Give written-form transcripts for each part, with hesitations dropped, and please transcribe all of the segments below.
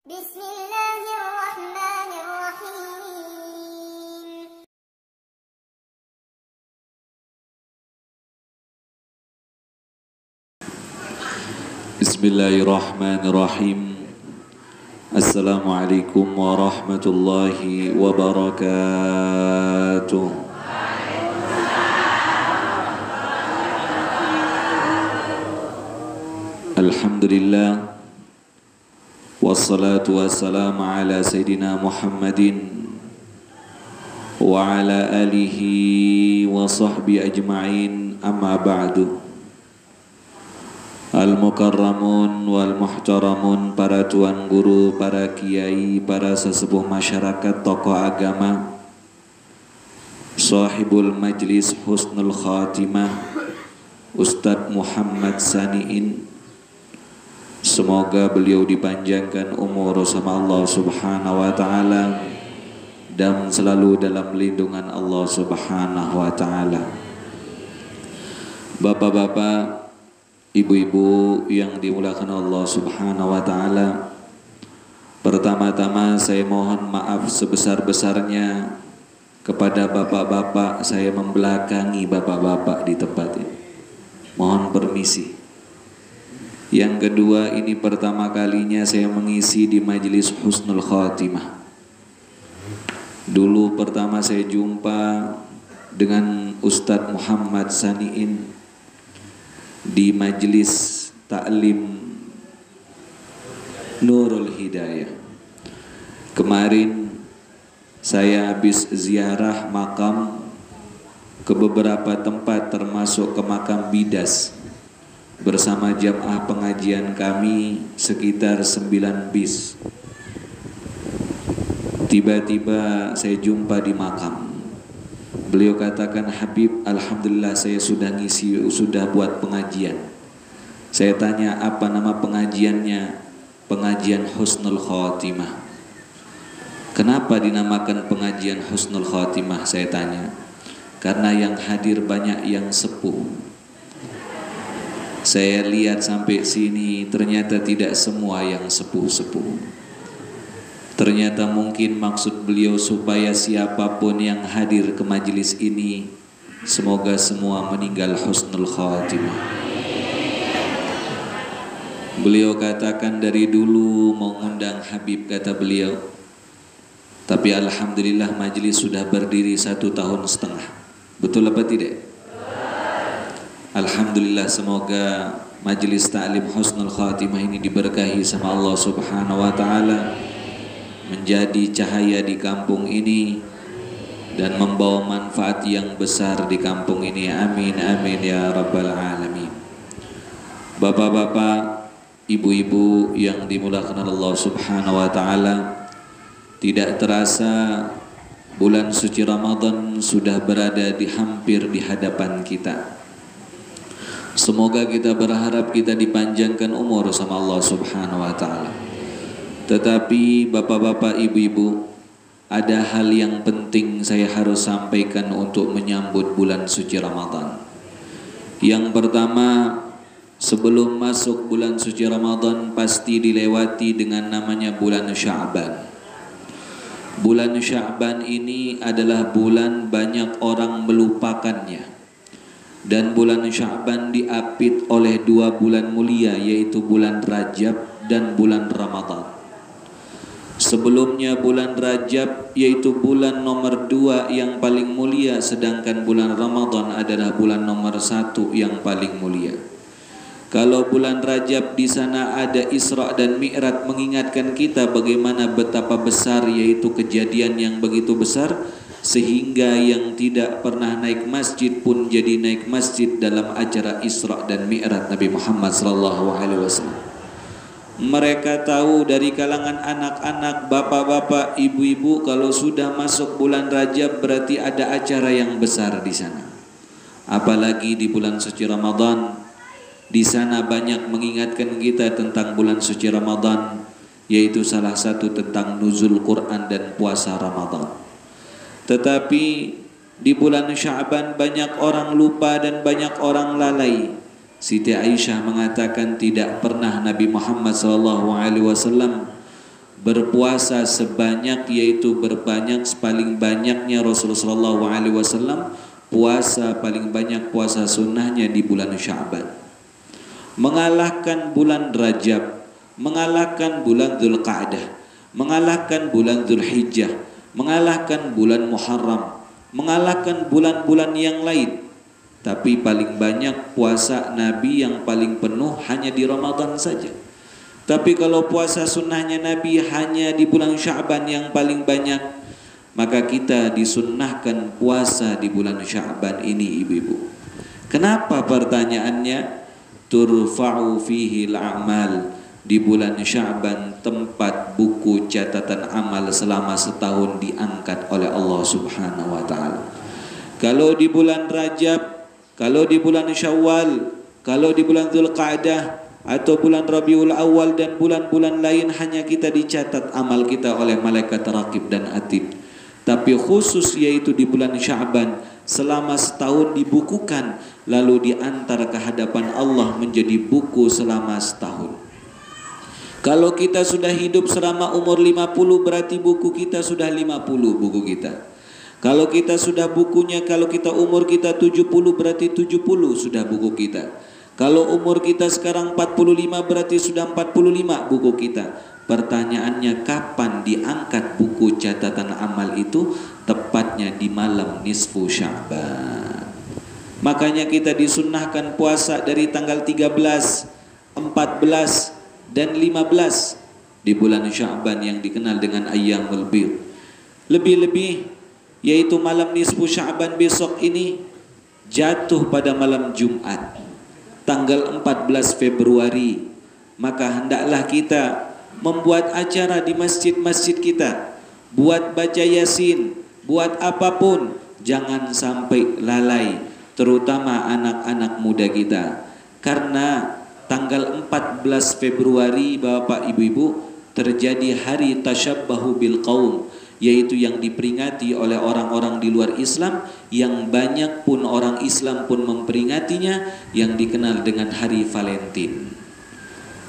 Bismillahirrahmanirrahim. Bismillahirrahmanirrahim. Assalamualaikum warahmatullahi wabarakatuh. Alhamdulillah, wassalatu wassalamu ala Sayyidina Muhammadin wa ala alihi wa sahbihi ajma'in, amma ba'du. Al-mukarramun wal muhtaramun, para tuan guru, para kiai, para sesepuh masyarakat, tokoh agama, sahibul majlis husnul khatimah, Ustadz Muhammad Sani'in, semoga beliau dipanjangkan umur sama Allah subhanahu wa ta'ala dan selalu dalam lindungan Allah subhanahu wa ta'ala. Bapak-bapak, ibu-ibu yang dimuliakan Allah subhanahu wa ta'ala, pertama-tama saya mohon maaf sebesar-besarnya kepada bapak-bapak. Saya membelakangi bapak-bapak di tempat ini, mohon permisi. Yang kedua, ini pertama kalinya saya mengisi di majelis husnul khatimah. Dulu pertama saya jumpa dengan Ustadz Muhammad Sani'in di majelis taklim Nurul Hidayah. Kemarin saya habis ziarah makam ke beberapa tempat, termasuk ke makam bidas bersama jamaah pengajian kami sekitar 9 bis. Tiba-tiba saya jumpa di makam. Beliau katakan, "Habib, alhamdulillah saya sudah ngisi, sudah buat pengajian." Saya tanya, "Apa nama pengajiannya?" "Pengajian Husnul Khatimah." "Kenapa dinamakan pengajian Husnul Khatimah?" saya tanya. "Karena yang hadir banyak yang sepuh." Saya lihat sampai sini ternyata tidak semua yang sepuh-sepuh. Ternyata mungkin maksud beliau supaya siapapun yang hadir ke majelis ini, semoga semua meninggal husnul khatimah. Beliau katakan dari dulu mau ngundang Habib, kata beliau, tapi alhamdulillah majelis sudah berdiri 1,5 tahun. Betul apa tidak? Alhamdulillah, semoga majelis ta'lim husnul khatimah ini diberkahi sama Allah subhanahu wa ta'ala, menjadi cahaya di kampung ini dan membawa manfaat yang besar di kampung ini. Amin amin ya rabbal alamin. Bapak-bapak, ibu-ibu yang dimuliakan Allah subhanahu wa ta'ala, tidak terasa bulan suci Ramadan sudah berada hampir di hadapan kita. Semoga kita berharap kita dipanjangkan umur sama Allah subhanahu wa ta'ala. Tetapi bapak-bapak, ibu-ibu, ada hal yang penting saya harus sampaikan untuk menyambut bulan suci Ramadan. Yang pertama, sebelum masuk bulan suci Ramadan pasti dilewati dengan namanya bulan Sya'ban. Bulan Sya'ban ini adalah bulan banyak orang melupakannya. Dan bulan Sya'ban diapit oleh 2 bulan mulia, yaitu bulan Rajab dan bulan Ramadan. Sebelumnya bulan Rajab yaitu bulan nomor 2 yang paling mulia, sedangkan bulan Ramadan adalah bulan nomor 1 yang paling mulia. Kalau bulan Rajab di sana ada Isra dan Mi'raj, mengingatkan kita bagaimana betapa besar yaitu kejadian yang begitu besar, sehingga yang tidak pernah naik masjid pun jadi naik masjid dalam acara Isra dan Mi'raj Nabi Muhammad SAW. Mereka tahu dari kalangan anak-anak, bapak-bapak, ibu-ibu, kalau sudah masuk bulan Rajab berarti ada acara yang besar di sana. Apalagi di bulan suci Ramadan, di sana banyak mengingatkan kita tentang bulan suci Ramadan, yaitu salah satu tentang nuzul Quran dan puasa Ramadan. Tetapi di bulan Sya'ban banyak orang lupa dan banyak orang lalai. Siti Aisyah mengatakan tidak pernah Nabi Muhammad SAW berpuasa sebanyak, yaitu berbanyak paling banyaknya Rasulullah SAW puasa paling banyak puasa sunnahnya di bulan Sya'ban, mengalahkan bulan Rajab, mengalahkan bulan Dzulqa'dah, mengalahkan bulan Dzulhijjah, mengalahkan bulan Muharram, mengalahkan bulan-bulan yang lain. Tapi paling banyak puasa Nabi yang paling penuh hanya di Ramadan saja. Tapi kalau puasa sunnahnya Nabi hanya di bulan Sya'ban yang paling banyak, maka kita disunnahkan puasa di bulan Sya'ban ini, ibu-ibu. Kenapa pertanyaannya? Turfa'u fihi al-a'mal. Di bulan Sya'ban tempat buku catatan amal selama setahun diangkat oleh Allah Subhanahu wa taala. Kalau di bulan Rajab, kalau di bulan Syawal, kalau di bulan Dzulqa'dah atau bulan Rabiul Awal dan bulan-bulan lain, hanya kita dicatat amal kita oleh malaikat raqib dan atid. Tapi khusus yaitu di bulan Sya'ban selama setahun dibukukan, lalu diantar ke hadapan Allah menjadi buku selama setahun. Kalau kita sudah hidup selama umur 50, berarti buku kita sudah 50 buku kita. Kalau kita sudah bukunya, kalau kita umur kita 70, berarti 70 sudah buku kita. Kalau umur kita sekarang 45, berarti sudah 45 buku kita. Pertanyaannya, kapan diangkat buku catatan amal itu? Tepatnya di malam nisfu Sya'ban. Makanya kita disunnahkan puasa dari tanggal 13, 14 dan 15 di bulan Sya'ban yang dikenal dengan Ayyamul Bid. Lebih-lebih yaitu malam nisfu Sya'ban besok ini jatuh pada malam Jumat tanggal 14 Februari. Maka hendaklah kita membuat acara di masjid-masjid kita, buat baca Yasin, buat apapun, jangan sampai lalai, terutama anak-anak muda kita. Karena tanggal 14 Februari Bapak Ibu-ibu terjadi hari tasyabbahu bil qaum, yaitu yang diperingati oleh orang-orang di luar Islam, yang banyak pun orang Islam pun memperingatinya, yang dikenal dengan hari Valentine.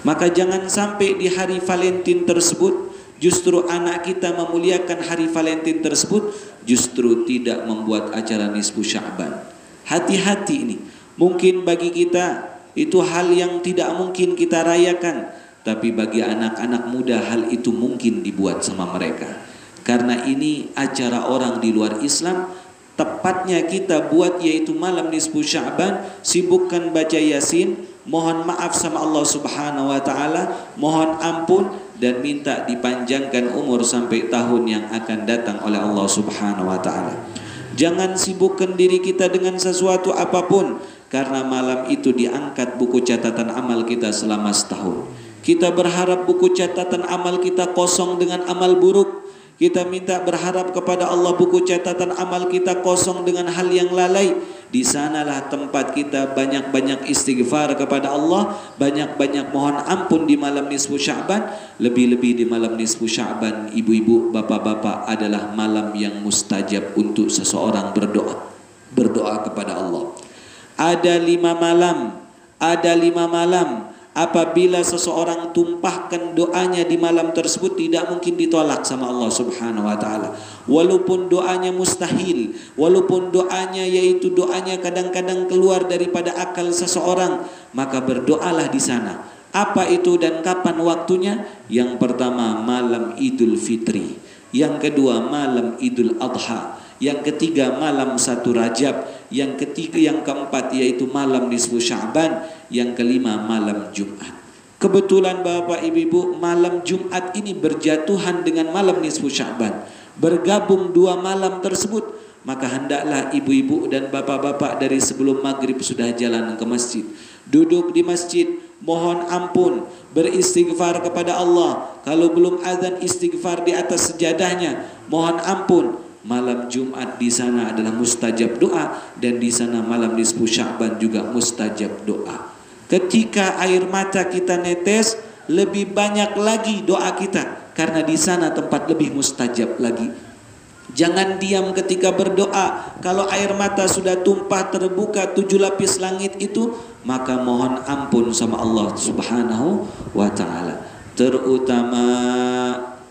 Maka jangan sampai di hari Valentine tersebut justru anak kita memuliakan hari Valentine tersebut, justru tidak membuat acara nisfu Sya'ban. Hati-hati ini. Mungkin bagi kita itu hal yang tidak mungkin kita rayakan, tapi bagi anak-anak muda hal itu mungkin dibuat sama mereka. Karena ini acara orang di luar Islam, tepatnya kita buat yaitu malam nisfu Sya'ban, sibukkan baca Yasin, mohon maaf sama Allah Subhanahu wa taala, mohon ampun dan minta dipanjangkan umur sampai tahun yang akan datang oleh Allah Subhanahu wa taala. Jangan sibukkan diri kita dengan sesuatu apapun, karena malam itu diangkat buku catatan amal kita selama setahun. Kita berharap buku catatan amal kita kosong dengan amal buruk. Kita minta berharap kepada Allah buku catatan amal kita kosong dengan hal yang lalai. Di sanalah tempat kita banyak-banyak istighfar kepada Allah, banyak-banyak mohon ampun di malam nisfu Sya'ban. Lebih-lebih di malam nisfu Sya'ban, ibu-ibu, bapak-bapak, adalah malam yang mustajab untuk seseorang berdoa kepada Allah. Ada 5 malam apabila seseorang tumpahkan doanya di malam tersebut, tidak mungkin ditolak sama Allah Subhanahu wa taala. Walaupun doanya mustahil, walaupun doanya yaitu doanya kadang-kadang keluar daripada akal seseorang, maka berdoalah di sana. Apa itu dan kapan waktunya? Yang pertama malam Idul Fitri, yang kedua malam Idul Adha, yang ketiga malam 1 Rajab, yang ketiga, yang keempat yaitu malam nisfu Sya'ban, yang kelima malam Jumat. Kebetulan Bapak Ibu, malam Jumat ini berjatuhan dengan malam nisfu Sya'ban, bergabung 2 malam tersebut. Maka hendaklah ibu-ibu dan bapak-bapak dari sebelum maghrib sudah jalan ke masjid, duduk di masjid, mohon ampun, beristighfar kepada Allah. Kalau belum azan, istighfar di atas sejadahnya, mohon ampun. Malam Jumat di sana adalah mustajab doa, dan di sana malam nisfu Sya'ban juga mustajab doa. Ketika air mata kita netes, lebih banyak lagi doa kita, karena di sana tempat lebih mustajab lagi. Jangan diam ketika berdoa. Kalau air mata sudah tumpah terbuka 7 lapis langit itu, maka mohon ampun sama Allah Subhanahu wa taala. Terutama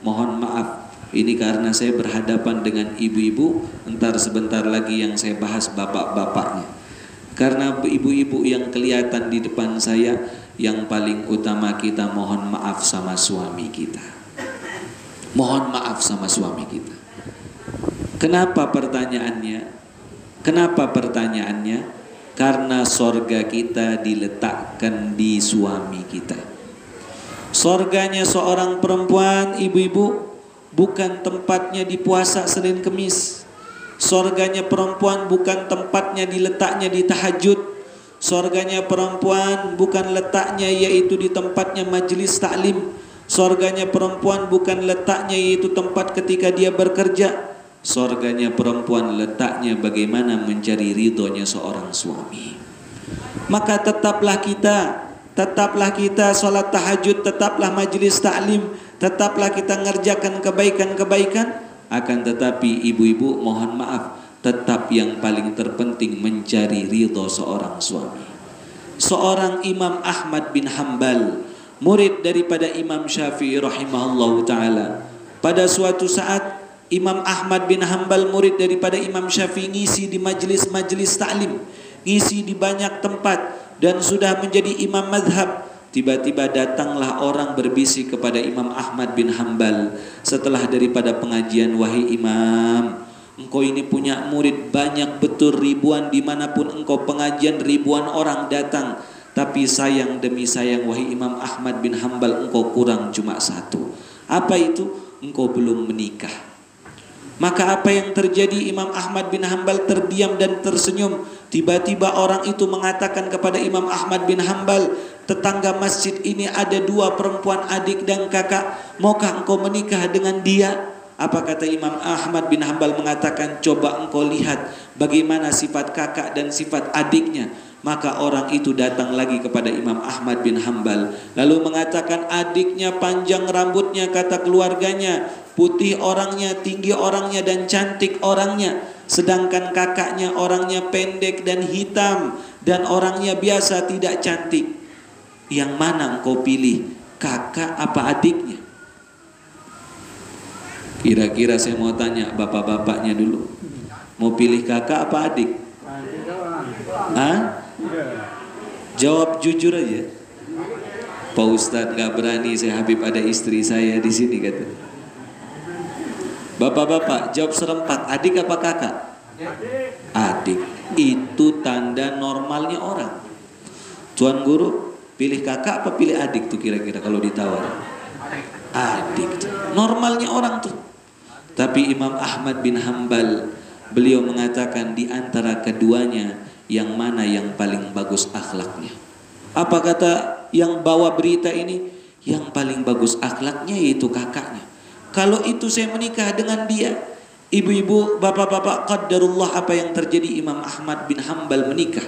mohon maaf, ini karena saya berhadapan dengan ibu-ibu, entar sebentar lagi yang saya bahas bapak-bapaknya. Karena ibu-ibu yang kelihatan di depan saya, yang paling utama kita mohon maaf sama suami kita. Mohon maaf sama suami kita. Kenapa pertanyaannya? Kenapa pertanyaannya? Karena sorga kita diletakkan di suami kita. Sorganya seorang perempuan, ibu-ibu, bukan tempatnya di puasa Senin Kemis. Sorganya perempuan bukan tempatnya diletaknya di tahajud. Sorganya perempuan bukan letaknya yaitu di tempatnya majelis taklim. Sorganya perempuan bukan letaknya yaitu tempat ketika dia bekerja. Sorganya perempuan letaknya bagaimana mencari ridhonya seorang suami. Maka tetaplah kita sholat tahajud, tetaplah majelis taklim, tetaplah kita ngerjakan kebaikan-kebaikan. Akan tetapi ibu-ibu mohon maaf, tetap yang paling terpenting mencari ridho seorang suami. Seorang Imam Ahmad bin Hanbal, murid daripada Imam Syafi'i rahimahullahu ta'ala. Pada suatu saat Imam Ahmad bin Hanbal, murid daripada Imam Syafi'i, ngisi di majelis-majelis taklim, ngisi di banyak tempat dan sudah menjadi imam mazhab. Tiba-tiba datanglah orang berbisik kepada Imam Ahmad bin Hanbal setelah daripada pengajian, wahai imam, engkau ini punya murid banyak betul ribuan, dimanapun engkau pengajian ribuan orang datang. Tapi sayang demi sayang wahai Imam Ahmad bin Hanbal, engkau kurang cuma satu. Apa itu? Engkau belum menikah. Maka apa yang terjadi? Imam Ahmad bin Hanbal terdiam dan tersenyum. Tiba-tiba orang itu mengatakan kepada Imam Ahmad bin Hanbal, tetangga masjid ini ada dua perempuan, adik dan kakak, maukah engkau menikah dengan dia? Apa kata Imam Ahmad bin Hanbal? Mengatakan, coba engkau lihat bagaimana sifat kakak dan sifat adiknya. Maka orang itu datang lagi kepada Imam Ahmad bin Hanbal, lalu mengatakan, adiknya panjang rambutnya, kata keluarganya, putih orangnya, tinggi orangnya, dan cantik orangnya. Sedangkan kakaknya orangnya pendek dan hitam, dan orangnya biasa, tidak cantik. Yang mana engkau pilih, kakak apa adiknya? Kira-kira saya mau tanya bapak-bapaknya dulu, mau pilih kakak apa adik? Hah? Jawab jujur aja. Pak Ustadz gak berani, saya Habib ada istri saya di sini kata. Bapak-bapak jawab serempak, adik apa kakak? Adik. Itu tanda normalnya orang. Tuan guru, pilih kakak apa pilih adik tuh kira-kira kalau ditawar? Adik tuh. Normalnya orang tuh. Tapi Imam Ahmad bin Hanbal, beliau mengatakan di antara keduanya, yang mana yang paling bagus akhlaknya? Apa kata yang bawa berita ini? Yang paling bagus akhlaknya yaitu kakaknya. Kalau itu saya menikah dengan dia. Ibu-ibu, bapak-bapak, qadarullah apa yang terjadi? Imam Ahmad bin Hanbal menikah.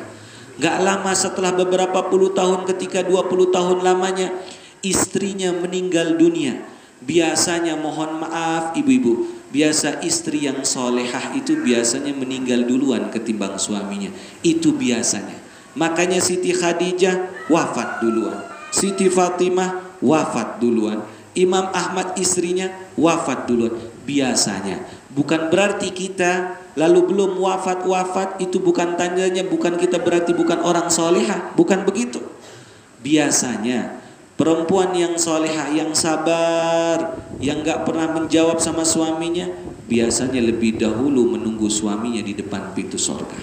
Gak lama setelah beberapa puluh tahun, ketika 20 tahun lamanya, istrinya meninggal dunia. Biasanya, mohon maaf ibu-ibu, biasa istri yang solehah itu biasanya meninggal duluan ketimbang suaminya. Itu biasanya. Makanya Siti Khadijah wafat duluan, Siti Fatimah wafat duluan, Imam Ahmad istrinya wafat duluan. Biasanya. Bukan berarti kita lalu belum wafat itu bukan tandanya, bukan kita berarti bukan orang solehah. Bukan begitu. Biasanya perempuan yang solehah, yang sabar, yang gak pernah menjawab sama suaminya, biasanya lebih dahulu menunggu suaminya di depan pintu sorga.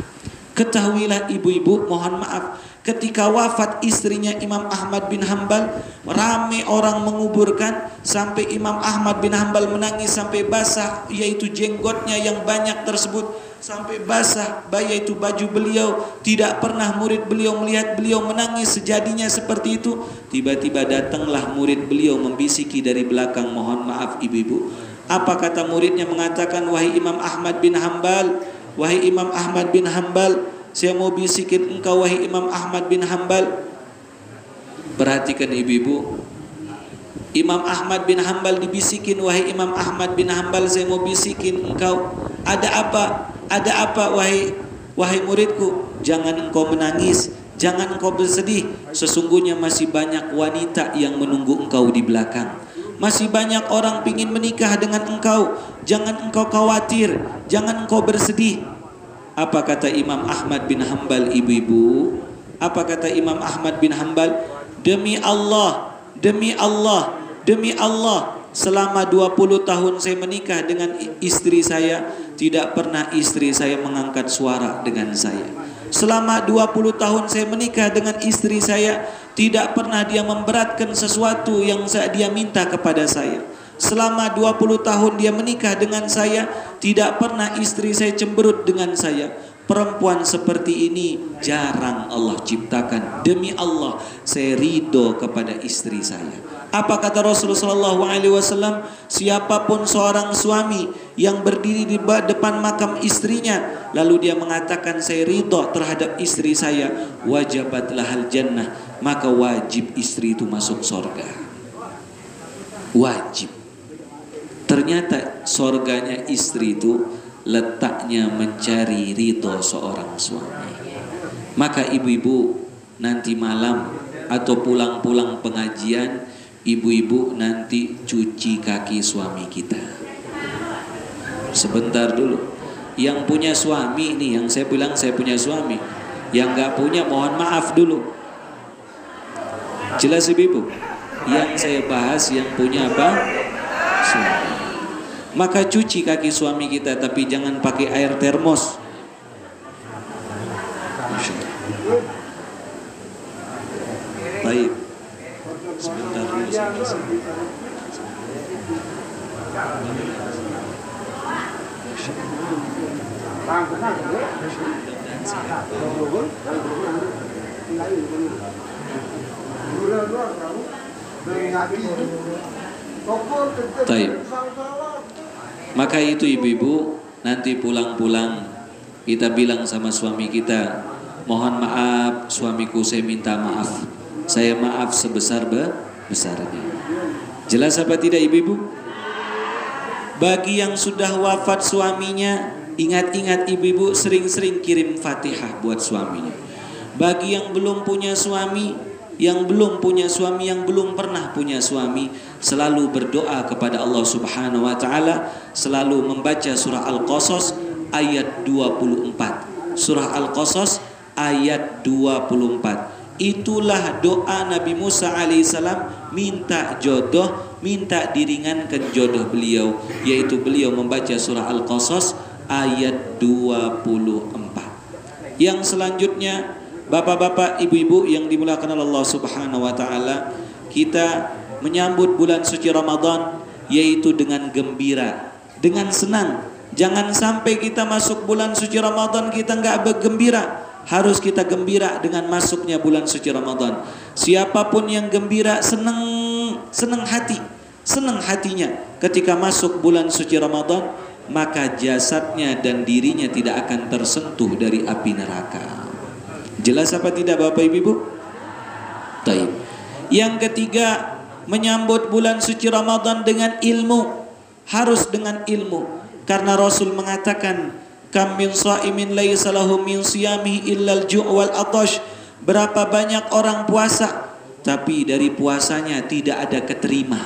Ketahuilah ibu-ibu, mohon maaf, ketika wafat istrinya Imam Ahmad bin Hanbal, ramai orang menguburkan, sampai Imam Ahmad bin Hanbal menangis sampai basah, yaitu jenggotnya yang banyak tersebut, sampai basah, yaitu baju beliau. Tidak pernah murid beliau melihat beliau menangis sejadinya seperti itu. Tiba-tiba datanglah murid beliau membisiki dari belakang, mohon maaf ibu-ibu. Apa kata muridnya? Mengatakan, wahai Imam Ahmad bin Hanbal, wahai Imam Ahmad bin Hanbal, saya mau bisikin engkau wahai Imam Ahmad bin Hanbal. Perhatikan ibu-ibu, Imam Ahmad bin Hanbal dibisikin, wahai Imam Ahmad bin Hanbal, saya mau bisikin engkau. Ada apa? Ada apa wahai muridku? Jangan engkau menangis, jangan engkau bersedih. Sesungguhnya masih banyak wanita yang menunggu engkau di belakang. Masih banyak orang pingin menikah dengan engkau. Jangan engkau khawatir, jangan engkau bersedih. Apa kata Imam Ahmad bin Hanbal, ibu-ibu? Apa kata Imam Ahmad bin Hanbal? Demi Allah, demi Allah, demi Allah, selama 20 tahun saya menikah dengan istri saya, tidak pernah istri saya mengangkat suara dengan saya. Selama 20 tahun saya menikah dengan istri saya, tidak pernah dia memberatkan sesuatu yang dia minta kepada saya. Selama 20 tahun dia menikah dengan saya, tidak pernah istri saya cemberut dengan saya. Perempuan seperti ini jarang Allah ciptakan. Demi Allah, saya ridho kepada istri saya. Apa kata Rasulullah SAW? Siapapun seorang suami yang berdiri di depan makam istrinya, lalu dia mengatakan saya ridho terhadap istri saya, wajabatlah al jannah, maka wajib istri itu masuk surga. Wajib. Ternyata surganya istri itu letaknya mencari ridho seorang suami. Maka ibu-ibu nanti malam atau pulang-pulang pengajian, ibu-ibu nanti cuci kaki suami kita. Sebentar dulu. Yang punya suami ini, yang saya bilang saya punya suami. Yang gak punya mohon maaf dulu. Jelas ibu-ibu? Yang saya bahas yang punya apa? Suami. Maka cuci kaki suami kita, tapi jangan pakai air termos. Baik. Sebentar dulu. Baik. Maka itu ibu-ibu, nanti pulang-pulang kita bilang sama suami kita, mohon maaf suamiku, saya minta maaf. Saya maaf sebesar-besarnya. Jelas apa tidak ibu-ibu? Bagi yang sudah wafat suaminya, ingat-ingat ibu-ibu sering-sering kirim Fatihah buat suaminya. Bagi yang belum punya suami, yang belum pernah punya suami, selalu berdoa kepada Allah Subhanahu wa taala, selalu membaca surah Al-Qasas ayat 24. Surah Al-Qasas ayat 24. Itulah doa Nabi Musa alaihissalam minta jodoh, minta diringankan jodoh beliau, yaitu beliau membaca surah Al-Qasas ayat 24. Yang selanjutnya, bapak-bapak, ibu-ibu yang dimuliakan Allah Subhanahu wa taala, kita menyambut bulan suci Ramadan yaitu dengan gembira, dengan senang. Jangan sampai kita masuk bulan suci Ramadan kita enggak bergembira. Harus kita gembira dengan masuknya bulan suci Ramadan. Siapapun yang gembira, senang hatinya ketika masuk bulan suci Ramadan, maka jasadnya dan dirinya tidak akan tersentuh dari api neraka. Jelas apa tidak Bapak Ibu? Taib. Yang ketiga, menyambut bulan suci Ramadan dengan ilmu. Harus dengan ilmu. Karena Rasul mengatakan, kam min shaimin laisa lahu min siyamihi illal ju' wal atash. Berapa banyak orang puasa, tapi dari puasanya tidak ada keterima,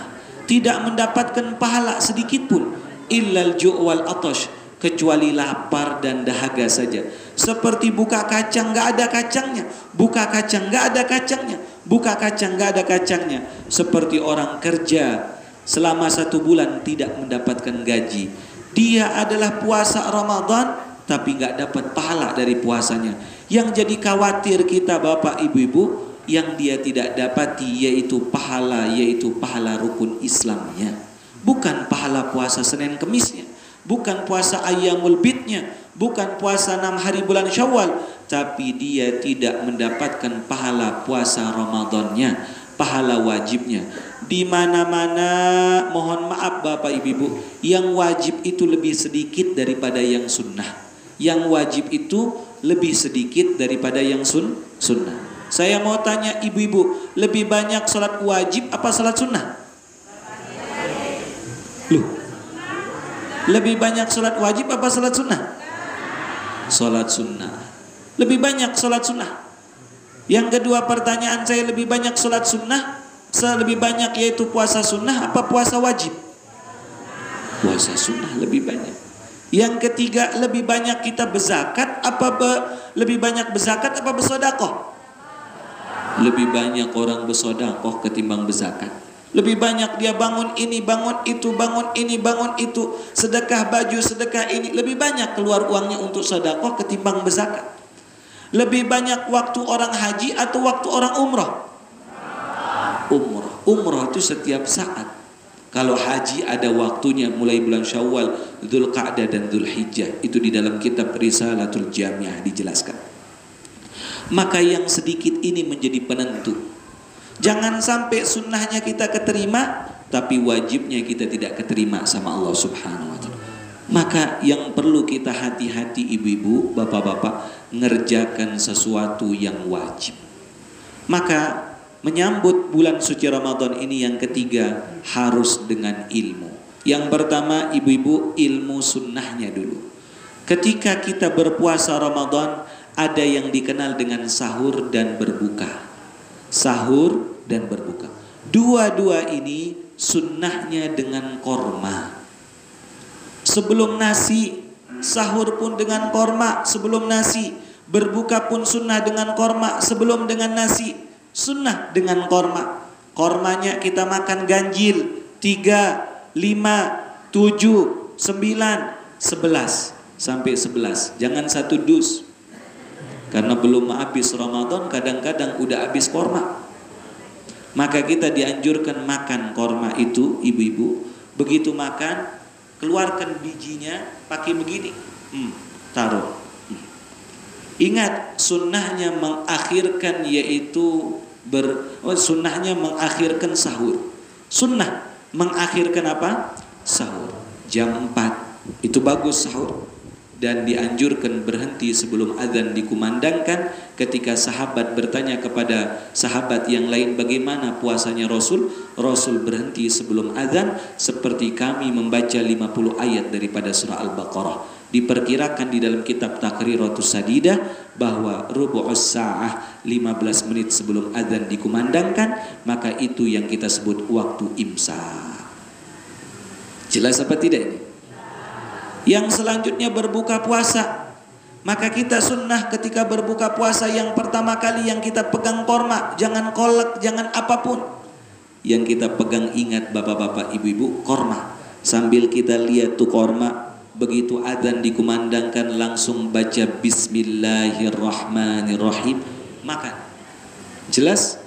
tidak mendapatkan pahala sedikit pun. Illal ju' wal atash, kecuali lapar dan dahaga saja. Seperti buka kacang gak ada kacangnya, buka kacang gak ada kacangnya, buka kacang gak ada kacangnya. Seperti orang kerja selama 1 bulan tidak mendapatkan gaji. Dia adalah puasa Ramadan tapi gak dapat pahala dari puasanya. Yang jadi khawatir kita bapak ibu-ibu, yang dia tidak dapati yaitu pahala rukun Islamnya. Bukan pahala puasa Senin Kemisnya, bukan puasa Ayyamul Bidnya, bukan puasa 6 hari bulan Syawal, tapi dia tidak mendapatkan pahala puasa Ramadannya, pahala wajibnya. Di mana-mana mohon maaf Bapak Ibu, yang wajib itu lebih sedikit daripada yang sunnah. Yang wajib itu lebih sedikit daripada yang sunnah. Saya mau tanya ibu-ibu, lebih banyak salat wajib apa salat sunnah? Loh, lebih banyak salat wajib apa salat sunnah? Salat sunnah. Lebih banyak salat sunnah. Yang kedua pertanyaan saya, lebih banyak salat sunnah lebih banyak yaitu puasa sunnah apa puasa wajib? Puasa sunnah lebih banyak. Yang ketiga, lebih banyak kita berzakat lebih banyak berzakat apa bersedekah? Lebih banyak orang bersedekah ketimbang berzakat. Lebih banyak dia bangun ini, bangun itu, bangun ini, bangun itu, sedekah baju, sedekah ini, lebih banyak keluar uangnya untuk sedekah ketimbang berzakat. Lebih banyak waktu orang haji atau waktu orang umrah? Umrah. Umrah itu setiap saat. Kalau haji ada waktunya mulai bulan Syawal, Dzulqa'dah dan Dzulhijjah. Itu di dalam kitab Risalatul Jamiah dijelaskan. Maka yang sedikit ini menjadi penentu. Jangan sampai sunnahnya kita keterima, tapi wajibnya kita tidak keterima sama Allah Subhanahu wa ta'ala. Maka yang perlu kita hati-hati ibu-ibu, bapak-bapak, ngerjakan sesuatu yang wajib. Maka menyambut bulan suci Ramadan ini yang ketiga harus dengan ilmu. Yang pertama ibu-ibu, ilmu sunnahnya dulu. Ketika kita berpuasa Ramadan, ada yang dikenal dengan sahur dan berbuka. Sahur dan berbuka. Dua-dua ini sunnahnya dengan korma. Sebelum nasi, sahur pun dengan korma sebelum nasi. Berbuka pun sunnah dengan korma sebelum dengan nasi. Sunnah dengan korma. Kormanya kita makan ganjil 3, 5, 7, 9, 11 sampai 11. Jangan 1 dus. Karena belum habis Ramadan kadang-kadang udah habis korma. Maka kita dianjurkan makan korma itu ibu-ibu. Begitu makan, keluarkan bijinya pakai begini. Taruh. Ingat sunnahnya mengakhirkan yaitu sunnahnya mengakhirkan sahur. Sunnah mengakhirkan apa? Sahur. Jam 4 itu bagus sahur. Dan dianjurkan berhenti sebelum azan dikumandangkan. Ketika sahabat bertanya kepada sahabat yang lain bagaimana puasanya Rasul, Rasul berhenti sebelum azan seperti kami membaca 50 ayat daripada surah Al-Baqarah. Diperkirakan di dalam kitab Taqriratus Sadidah bahwa rubu'us sa'ah 15 menit sebelum azan dikumandangkan, maka itu yang kita sebut waktu imsak. Jelas apa tidak ini? Yang selanjutnya berbuka puasa. Maka kita sunnah ketika berbuka puasa yang pertama kali yang kita pegang korma, jangan kolak, jangan apapun. Yang kita pegang, ingat bapak-bapak, ibu-ibu, korma. Sambil kita lihat tuh korma, begitu adzan dikumandangkan langsung baca Bismillahirrahmanirrahim, makan. Jelas?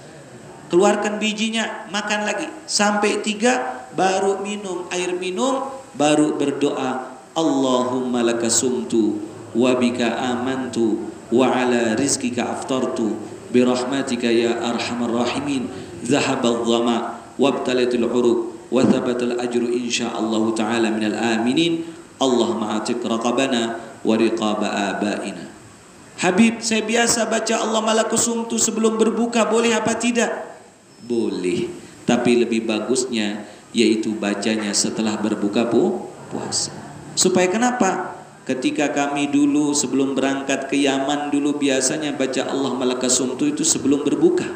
Keluarkan bijinya, makan lagi sampai 3, baru minum air minum, baru berdoa Allahumma laka sumtu wa bika amantu wa ala rizkika aftartu birahmatika ya arhamar rahimin zahabal dhama wabtalatul uruq wa thabatal ajru insyaallah ta'ala minal aminin. Allahumma atik raqabana wa riqaba abaina. Habib, saya biasa baca Allah malakusumtu sebelum berbuka, boleh apa tidak? Boleh, tapi lebih bagusnya yaitu bacanya setelah berbuka puasa. Supaya kenapa? Ketika kami dulu sebelum berangkat ke Yaman dulu biasanya baca Allah malakusumtu itu sebelum berbuka.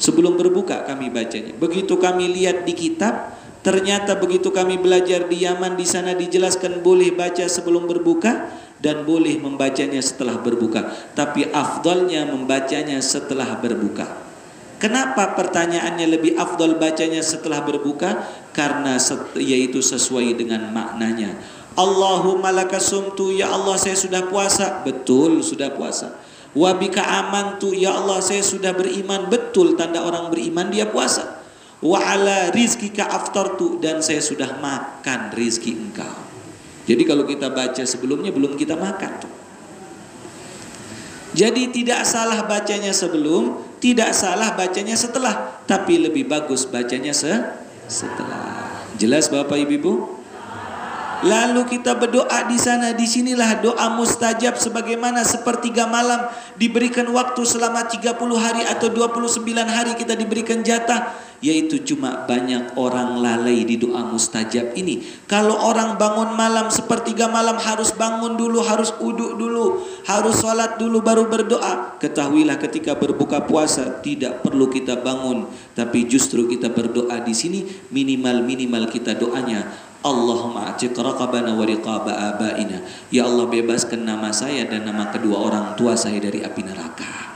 Sebelum berbuka kami bacanya. Begitu kami lihat di kitab, ternyata begitu kami belajar di Yaman, di sana dijelaskan boleh baca sebelum berbuka dan boleh membacanya setelah berbuka. Tapi afdalnya membacanya setelah berbuka. Kenapa pertanyaannya lebih afdal bacanya setelah berbuka? Karena yaitu sesuai dengan maknanya. Allahumma lakasumtu, ya Allah saya sudah puasa. Betul, sudah puasa. Wa bika amantu, ya Allah saya sudah beriman. Betul, tanda orang beriman dia puasa. Wa ala rizkika aftartu, dan saya sudah makan rizki engkau. Jadi kalau kita baca sebelumnya belum kita makan tuh. Jadi tidak salah bacanya sebelum, tidak salah bacanya setelah, tapi lebih bagus bacanya setelah. Jelas Bapak Ibu? Lalu kita berdoa di sana, di sinilah doa mustajab sebagaimana sepertiga malam diberikan waktu selama 30 hari atau 29 hari kita diberikan jatah. Yaitu cuma banyak orang lalai di doa mustajab ini. Kalau orang bangun malam sepertiga malam harus bangun dulu, harus uduk dulu, harus sholat dulu baru berdoa. Ketahuilah ketika berbuka puasa tidak perlu kita bangun, tapi justru kita berdoa di sini minimal kita doanya, Allahumma a'tiq raqabana wa riqaba abaina. Ya Allah, bebaskan nama saya dan nama kedua orang tua saya dari api neraka.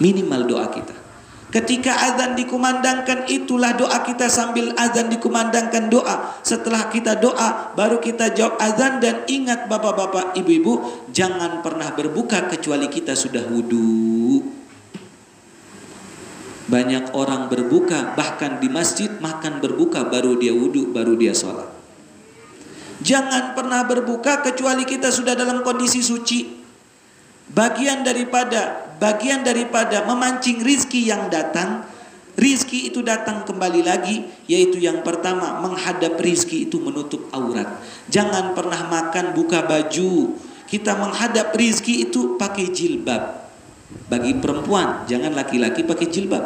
Minimal doa kita. Ketika azan dikumandangkan, itulah doa kita sambil azan dikumandangkan doa. Setelah kita doa, baru kita jawab azan. Dan ingat bapak-bapak, ibu-ibu, jangan pernah berbuka kecuali kita sudah wudu. Banyak orang berbuka, bahkan di masjid makan berbuka, baru dia wudu, baru dia sholat. Jangan pernah berbuka kecuali kita sudah dalam kondisi suci. Bagian daripada memancing rizki yang datang, rizki itu datang kembali lagi, yaitu yang pertama, menghadap rizki itu menutup aurat. Jangan pernah makan buka baju. Kita menghadap rizki itu pakai jilbab. Bagi perempuan, jangan laki-laki pakai jilbab.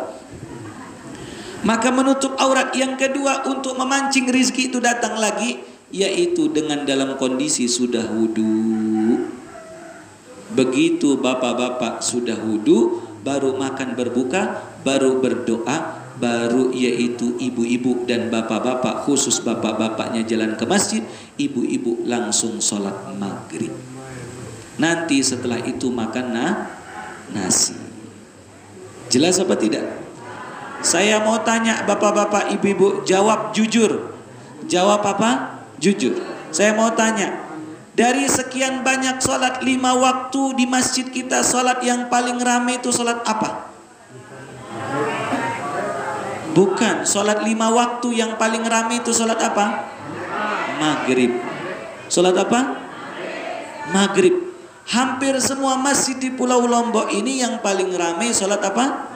Maka menutup aurat. Yang kedua, untuk memancing rizki itu datang lagi, yaitu dengan dalam kondisi sudah wudu. Begitu bapak-bapak sudah wudu, baru makan berbuka, baru berdoa, baru yaitu ibu-ibu dan bapak-bapak, khusus bapak-bapaknya jalan ke masjid, ibu-ibu langsung sholat maghrib. Nanti setelah itu makan nasi. Jelas apa tidak? Saya mau tanya bapak-bapak, ibu-ibu, jawab jujur. Jawab apa? Jujur. Saya mau tanya, dari sekian banyak sholat 5 waktu di masjid kita, sholat yang paling ramai itu sholat apa? Bukan, sholat 5 waktu yang paling ramai itu sholat apa? Maghrib. Sholat apa? Maghrib. Hampir semua masjid di Pulau Lombok ini yang paling ramai sholat apa?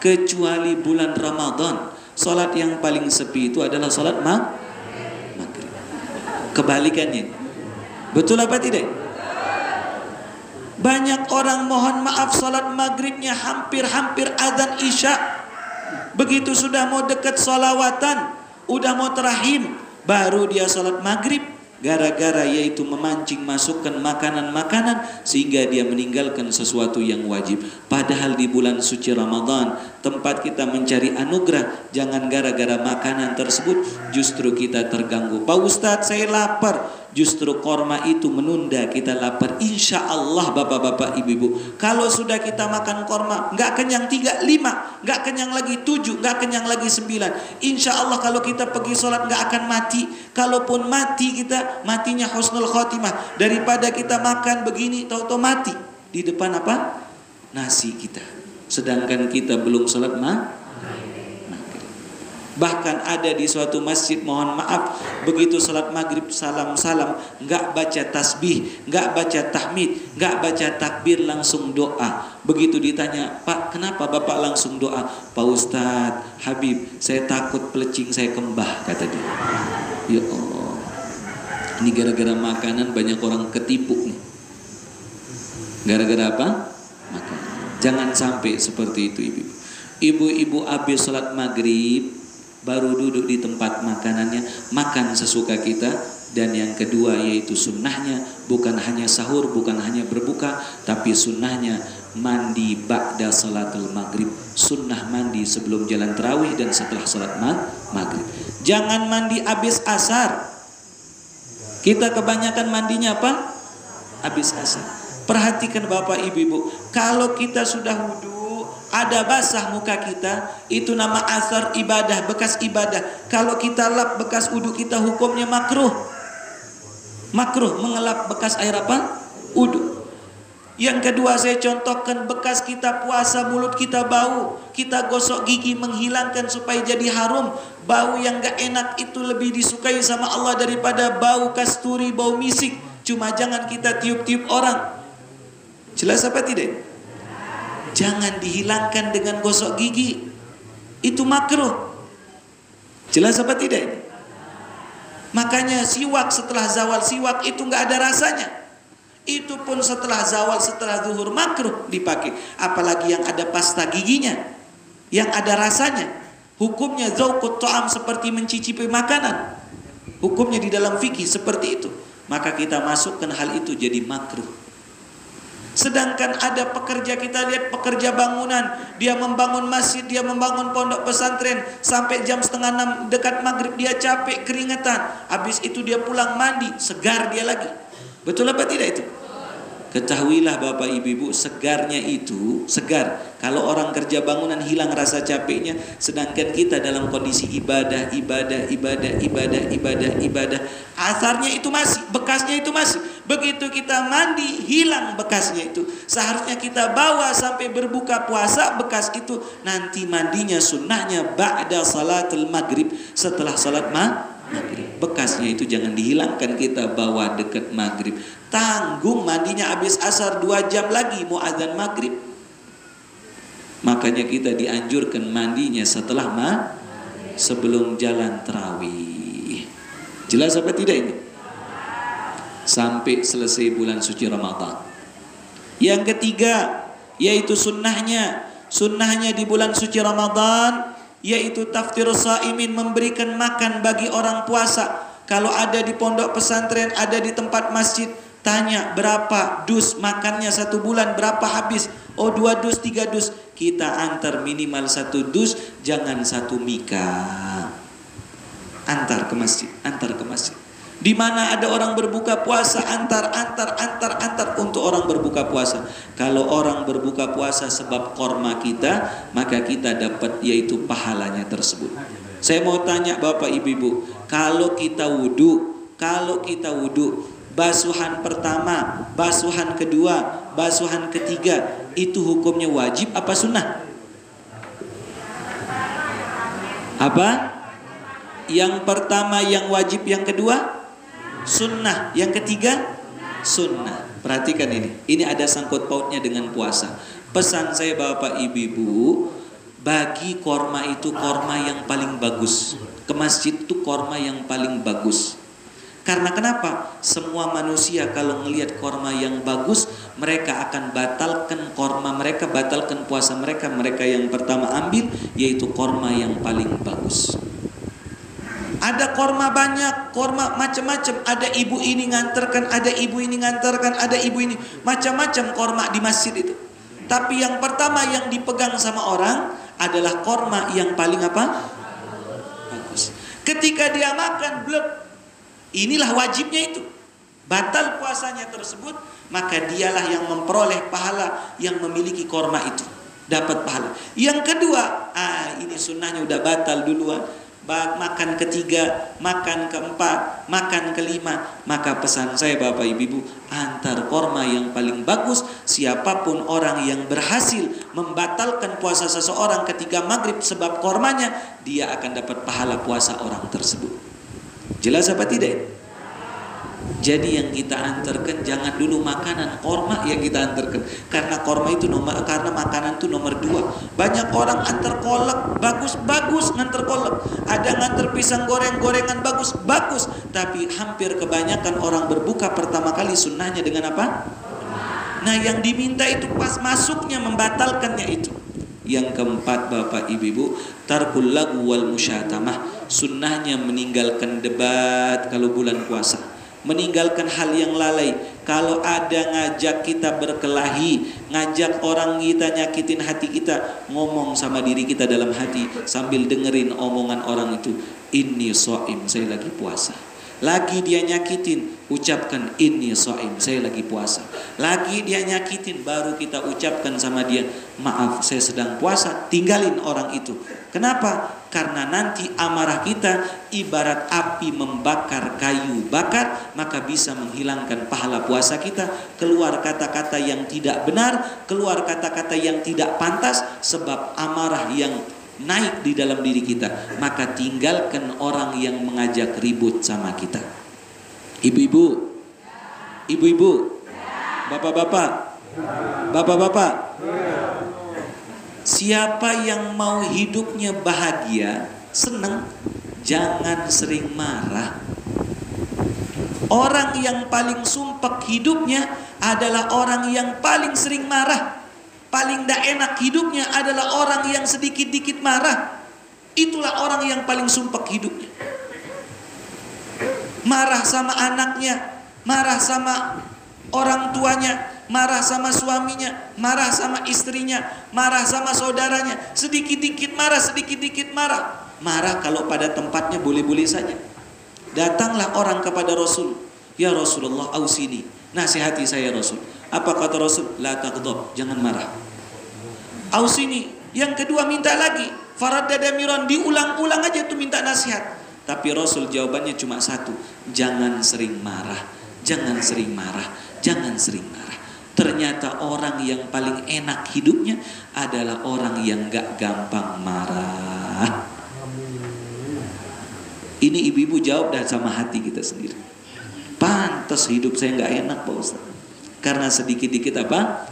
Kecuali bulan Ramadan. Sholat yang paling sepi itu adalah sholat maghrib. Kebalikannya. Betul apa tidak? Banyak orang, mohon maaf, sholat maghribnya hampir azan isya. Begitu sudah mau dekat sholawatan, udah mau terahim, baru dia sholat maghrib. Gara-gara yaitu memancing masukkan makanan-makanan sehingga dia meninggalkan sesuatu yang wajib. Padahal di bulan suci Ramadan, tempat kita mencari anugerah, jangan gara-gara makanan tersebut justru kita terganggu. Pak Ustadz, saya lapar. Justru korma itu menunda kita lapar. Insya Allah bapak-bapak, ibu-ibu, kalau sudah kita makan korma, nggak kenyang 3, 5, nggak kenyang lagi 7, nggak kenyang lagi 9. Insya Allah kalau kita pergi sholat nggak akan mati. Kalaupun mati, kita matinya husnul khotimah. Daripada kita makan begini tahu-tahu mati di depan apa? Nasi kita. Sedangkan kita belum sholat maghrib. Bahkan ada di suatu masjid, mohon maaf, begitu sholat maghrib salam-salam, nggak baca tasbih, nggak baca tahmid, nggak baca takbir, langsung doa. Begitu ditanya, Pak, kenapa Bapak langsung doa? Pak Ustadz, Habib, saya takut pelecing saya kembah, kata dia. Ya Allah, ini gara-gara makanan banyak orang ketipu nih. Gara-gara apa? Makanan. Jangan sampai seperti itu, ibu. Ibu-ibu habis sholat maghrib baru duduk di tempat makanannya, makan sesuka kita. Dan yang kedua yaitu sunnahnya, bukan hanya sahur, bukan hanya berbuka, tapi sunnahnya mandi ba'da salatul maghrib. Sunnah mandi sebelum jalan tarawih dan setelah salat maghrib. Jangan mandi habis asar. Kita kebanyakan mandinya apa? Habis asar. Perhatikan bapak ibu-ibu, kalau kita sudah wudu, ada basah muka kita, itu nama asar ibadah, bekas ibadah. Kalau kita lap bekas wudu kita, hukumnya makruh. Makruh mengelap bekas air apa? Wudu. Yang kedua saya contohkan, bekas kita puasa, mulut kita bau, kita gosok gigi menghilangkan supaya jadi harum. Bau yang gak enak itu lebih disukai sama Allah daripada bau kasturi, bau misik. Cuma jangan kita tiup-tiup orang. Jelas apa tidak? Jangan dihilangkan dengan gosok gigi. Itu makruh. Jelas apa tidak? Makanya siwak setelah zawal siwak itu nggak ada rasanya. Itu pun setelah zawal, setelah zuhur makruh dipakai. Apalagi yang ada pasta giginya, yang ada rasanya. Hukumnya dzauqut ta'am, seperti mencicipi makanan. Hukumnya di dalam fikih seperti itu. Maka kita masukkan hal itu jadi makruh. Sedangkan ada pekerja, kita lihat pekerja bangunan, dia membangun masjid, dia membangun pondok pesantren, sampai jam 5:30 dekat maghrib dia capek, keringetan. Habis itu dia pulang mandi, segar dia lagi. Betul apa tidak itu? Ketahuilah Bapak Ibu, segarnya itu segar. Kalau orang kerja bangunan hilang rasa capeknya, sedangkan kita dalam kondisi ibadah, asarnya itu masih, bekasnya itu masih. Begitu kita mandi, hilang bekasnya itu. Seharusnya kita bawa sampai berbuka puasa bekas itu. Nanti mandinya sunnahnya ba'da salatul maghrib, setelah salat maghrib. Bekasnya itu jangan dihilangkan, kita bawa dekat maghrib. Tanggung mandinya habis asar 2 jam lagi mau azan maghrib. Makanya kita dianjurkan mandinya setelah sebelum jalan tarawih. Jelas apa tidak ini? Sampai selesai bulan suci Ramadan. Yang ketiga yaitu sunnahnya di bulan suci Ramadan, yaitu taftirus shaimin, memberikan makan bagi orang puasa. Kalau ada di pondok pesantren, ada di tempat masjid, tanya berapa dus makannya 1 bulan, berapa habis. Oh 2 dus, 3 dus. Kita antar minimal 1 dus, jangan 1 mika. Antar ke masjid, antar ke masjid. Di mana ada orang berbuka puasa, antar untuk orang berbuka puasa. Kalau orang berbuka puasa sebab korma kita, maka kita dapat yaitu pahalanya tersebut. Saya mau tanya Bapak Ibu, kalau kita wudu, basuhan pertama, basuhan kedua, basuhan ketiga, itu hukumnya wajib apa sunnah? Apa? Yang pertama yang wajib, yang kedua sunnah, yang ketiga sunnah. Perhatikan ini ada sangkut pautnya dengan puasa. Pesan saya Bapak Ibu, bagi korma itu korma yang paling bagus. Ke masjid itu korma yang paling bagus. Karena kenapa? Semua manusia kalau melihat korma yang bagus, mereka akan batalkan korma mereka, batalkan puasa mereka. Mereka yang pertama ambil yaitu korma yang paling bagus. Ada korma banyak, korma macam-macam. Ada ibu ini nganterkan, ada ibu ini nganterkan, ada ibu ini, macam-macam korma di masjid itu. Tapi yang pertama yang dipegang sama orang adalah korma yang paling apa? Bagus. Ketika dia makan, blek. Inilah wajibnya itu. Batal puasanya tersebut, maka dialah yang memperoleh pahala, yang memiliki korma itu. Dapat pahala. Yang kedua, ini sunnahnya udah batal duluan. Makan ketiga, makan keempat, makan kelima. Maka pesan saya Bapak Ibu, antar korma yang paling bagus. Siapapun orang yang berhasil membatalkan puasa seseorang ketika maghrib sebab kormanya, dia akan dapat pahala puasa orang tersebut. Jelas apa tidak? Jadi yang kita antarkan jangan dulu makanan, korma yang kita antarkan. Karena korma itu karena makanan itu nomor 2. Banyak orang antar kolak, bagus ngantar kolak. Ada ngantar pisang goreng, gorengan bagus. Tapi hampir kebanyakan orang berbuka pertama kali sunnahnya dengan apa? Nah yang diminta itu pas masuknya membatalkannya itu. Yang keempat Bapak Ibu, tarkul lagwu wal musyatamah. Sunnahnya meninggalkan debat kalau bulan puasa. Meninggalkan hal yang lalai. Kalau ada ngajak kita berkelahi, ngajak orang kita nyakitin hati kita, ngomong sama diri kita dalam hati sambil dengerin omongan orang itu, inni shaim, saya lagi puasa. Lagi dia nyakitin, ucapkan inni shaim, saya lagi puasa. Lagi dia nyakitin, baru kita ucapkan sama dia, maaf saya sedang puasa. Tinggalin orang itu. Kenapa? Karena nanti amarah kita ibarat api membakar kayu bakar, maka bisa menghilangkan pahala puasa kita. Keluar kata-kata yang tidak benar, keluar kata-kata yang tidak pantas, sebab amarah yang naik di dalam diri kita. Maka tinggalkan orang yang mengajak ribut sama kita. Ibu-ibu, bapak-bapak, siapa yang mau hidupnya bahagia, senang, jangan sering marah. Orang yang paling sumpek hidupnya adalah orang yang paling sering marah. Paling tidak enak hidupnya adalah orang yang sedikit-dikit marah. Itulah orang yang paling sumpek hidupnya. Marah sama anaknya, marah sama orang tuanya, marah sama suaminya, marah sama istrinya, marah sama saudaranya. Sedikit-dikit marah, sedikit-dikit marah. Marah kalau pada tempatnya boleh-boleh saja. Datanglah orang kepada Rasul. Ya Rasulullah, ausini, nasihati saya Rasul. Apa kata Rasul? La taghdab, jangan marah. Ausini. Yang kedua minta lagi. Faraddada miran, diulang-ulang aja tuh minta nasihat. Tapi Rasul jawabannya cuma satu. Jangan sering marah. Jangan sering marah. Jangan sering marah. Ternyata orang yang paling enak hidupnya adalah orang yang gak gampang marah. Ini ibu-ibu jawab dah sama hati kita sendiri. Pantas hidup saya gak enak Pak Ustaz. Karena sedikit-dikit apa?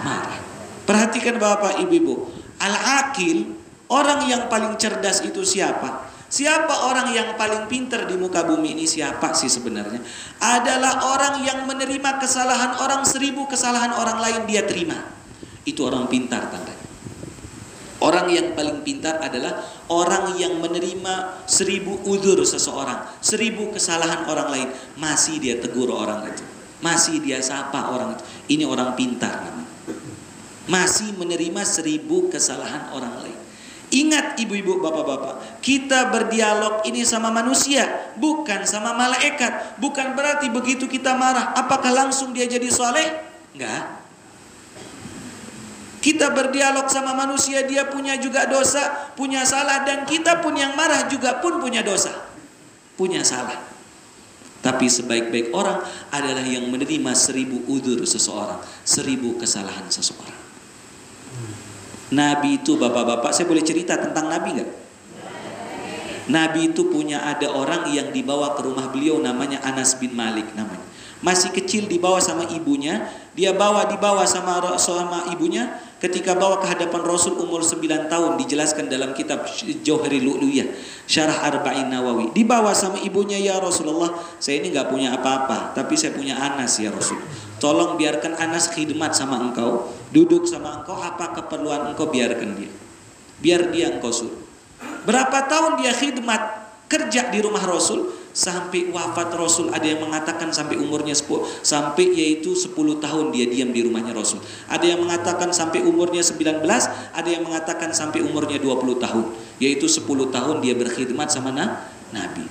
Marah. Perhatikan bapak ibu-ibu. Al-Aqil, orang yang paling cerdas itu siapa? Siapa orang yang paling pintar di muka bumi ini? Siapa sih sebenarnya? Adalah orang yang menerima kesalahan orang, 1000 kesalahan orang lain dia terima. Itu orang pintar tandanya. Orang yang paling pintar adalah orang yang menerima 1000 udzur seseorang, 1000 kesalahan orang lain, masih dia tegur orang itu, masih dia sapa orang itu. Ini orang pintar namanya. Masih menerima 1000 kesalahan orang lain. Ingat ibu-ibu, bapak-bapak, kita berdialog ini sama manusia, bukan sama malaikat. Bukan berarti begitu kita marah, apakah langsung dia jadi soleh? Enggak. Kita berdialog sama manusia, dia punya juga dosa, punya salah, dan kita pun yang marah juga pun punya dosa, punya salah. Tapi sebaik-baik orang adalah yang menerima 1000 udzur seseorang, 1000 kesalahan seseorang. Nabi itu bapak-bapak, saya boleh cerita tentang Nabi nggak? Nabi itu punya ada orang yang dibawa ke rumah beliau namanya Anas bin Malik namanya. Masih kecil dibawa sama ibunya, dia dibawa sama ibunya. Ketika bawa ke hadapan Rasul umur 9 tahun, dijelaskan dalam kitab Jauhari Lu'lu'iyah, Syarah Arba'in Nawawi. Dibawa sama ibunya, ya Rasulullah, saya ini nggak punya apa-apa, tapi saya punya Anas ya Rasul. Tolong biarkan Anas khidmat sama engkau, duduk sama engkau, apa keperluan engkau biarkan dia. Biar dia engkau suruh. Berapa tahun dia khidmat kerja di rumah Rasul sampai wafat Rasul. Ada yang mengatakan sampai umurnya 10 tahun dia diam di rumahnya Rasul. Ada yang mengatakan sampai umurnya 19, ada yang mengatakan sampai umurnya 20 tahun. Yaitu 10 tahun dia berkhidmat sama Nabi.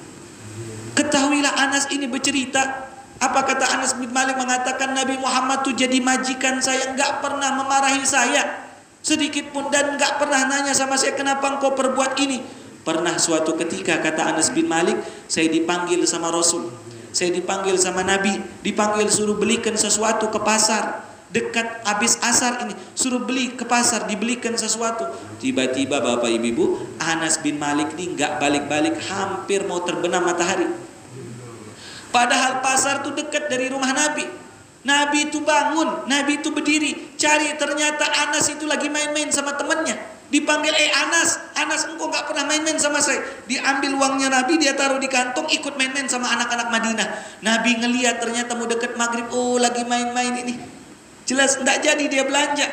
Ketahuilah Anas ini bercerita. Apa kata Anas bin Malik? Mengatakan Nabi Muhammad tuh jadi majikan saya, enggak pernah memarahi saya sedikit pun, dan enggak pernah nanya sama saya kenapa engkau perbuat ini. Pernah suatu ketika, kata Anas bin Malik, saya dipanggil sama Rasul, saya dipanggil sama Nabi, dipanggil suruh belikan sesuatu ke pasar. Dekat habis asar ini, suruh beli ke pasar, dibelikan sesuatu. Tiba-tiba bapak ibu, Anas bin Malik ini enggak balik-balik, hampir mau terbenam matahari. Padahal pasar itu dekat dari rumah Nabi. Nabi itu bangun, Nabi itu berdiri, cari, ternyata Anas itu lagi main-main sama temannya. Dipanggil, Anas, engkau gak pernah main-main sama saya. Diambil uangnya Nabi, dia taruh di kantong, ikut main-main sama anak-anak Madinah. Nabi ngelihat ternyata mau deket maghrib, oh lagi main-main ini. Jelas gak jadi dia belanja,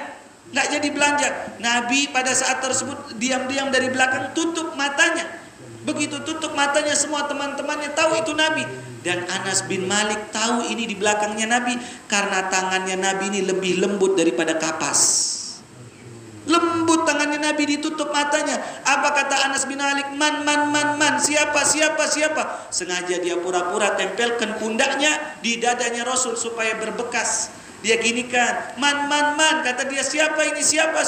gak jadi belanja. Nabi pada saat tersebut diam-diam dari belakang tutup matanya. Begitu tutup matanya, semua teman-temannya tahu itu Nabi. Dan Anas bin Malik tahu ini di belakangnya Nabi, karena tangannya Nabi ini lebih lembut daripada kapas. Lembut tangannya Nabi, ditutup matanya. Apa kata Anas bin Malik? Man, siapa. Sengaja dia pura-pura tempelkan pundaknya di dadanya Rasul supaya berbekas. Dia ginikan, man, kata dia, siapa ini, siapa.